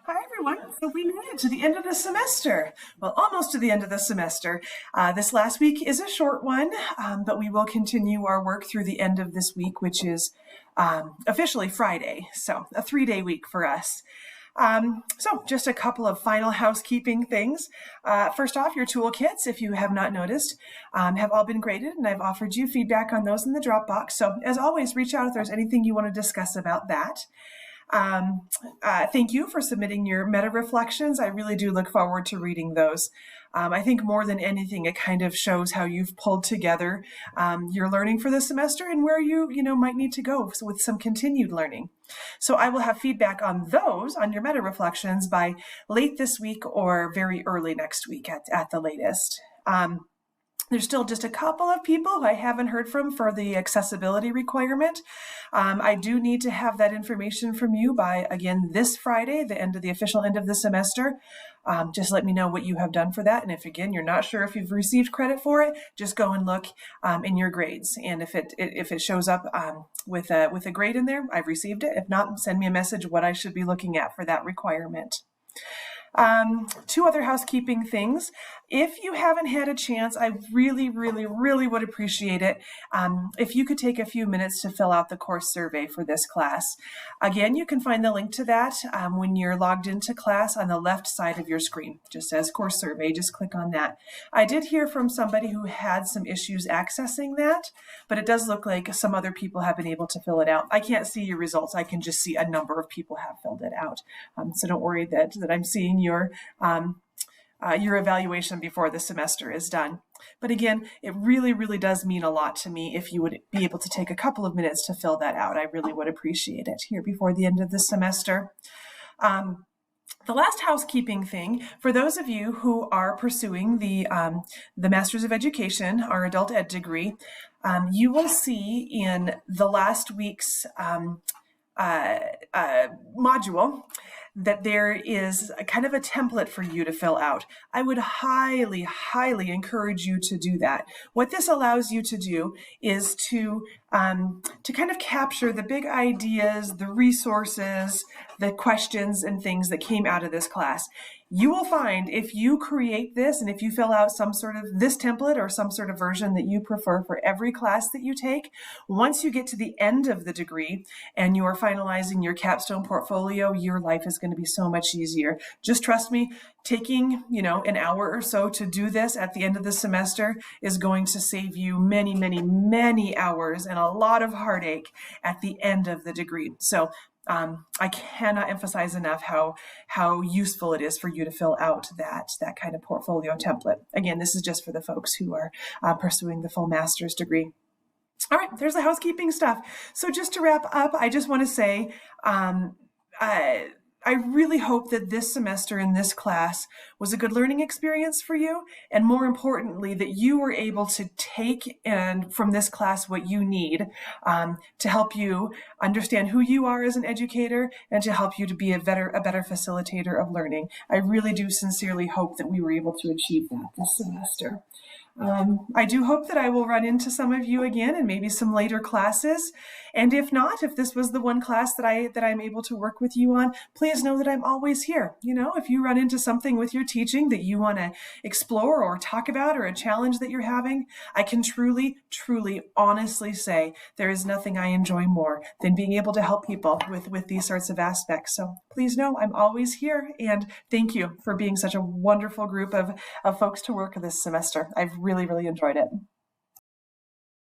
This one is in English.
Hi, everyone. So we made it to the end of the semester. Well, almost to the end of the semester. This last week is a short one, but we will continue our work through the end of this week, which is officially Friday. So a 3-day week for us. So just a couple of final housekeeping things. First off, your toolkits, if you have not noticed, have all been graded, and I've offered you feedback on those in the Dropbox. So as always, reach out if there's anything you want to discuss about that. Thank you for submitting your meta reflections. I really do look forward to reading those. I think more than anything, it kind of shows how you've pulled together your learning for the semester and where you might need to go with some continued learning. So I will have feedback on those, on your meta reflections, by late this week or very early next week at the latest. There's still just a couple of people who I haven't heard from for the accessibility requirement. I do need to have that information from you by, again, this Friday, the official end of the semester. Just let me know what you have done for that. And if, again, you're not sure if you've received credit for it, just go and look in your grades. And if it shows up with a grade in there, I've received it. If not, send me a message what I should be looking at for that requirement. Two other housekeeping things. If you haven't had a chance, I really, really, really would appreciate it if you could take a few minutes to fill out the course survey for this class. Again, you can find the link to that when you're logged into class on the left side of your screen. Just says course survey, just click on that. I did hear from somebody who had some issues accessing that, but it does look like some other people have been able to fill it out. I can't see your results. I can just see a number of people have filled it out. So don't worry that I'm seeing your evaluation before the semester is done. But again, it really, really does mean a lot to me if you would be able to take a couple of minutes to fill that out. I really would appreciate it here before the end of the semester. The last housekeeping thing, for those of you who are pursuing the Masters of Education, our adult ed degree, you will see in the last week's module that there is a kind of a template for you to fill out. I would highly, highly encourage you to do that. What this allows you to do is to kind of capture the big ideas, the resources, the questions and things that came out of this class. You will find if you create this and if you fill out some sort of this template or some sort of version that you prefer for every class that you take, once you get to the end of the degree and you are finalizing your capstone portfolio, your life is going to be so much easier. Just trust me, taking, an hour or so to do this at the end of the semester is going to save you many, many, many hours and a lot of heartache at the end of the degree. So I cannot emphasize enough how useful it is for you to fill out that kind of portfolio template. Again, this is just for the folks who are pursuing the full master's degree. All right, there's the housekeeping stuff. So just to wrap up, I just want to say, I really hope that this semester in this class was a good learning experience for you, and more importantly, that you were able to take from this class what you need to help you understand who you are as an educator and to help you to be a better facilitator of learning. I really do sincerely hope that we were able to achieve that this semester. I do hope that I will run into some of you again in maybe some later classes. And if not, if this was the one class that I'm able to work with you on, please know that I'm always here. If you run into something with your teaching that you want to explore or talk about or a challenge that you're having, I can truly, truly, honestly say there is nothing I enjoy more than being able to help people with these sorts of aspects. So please know I'm always here, and thank you for being such a wonderful group of folks to work this semester. I've really, really enjoyed it.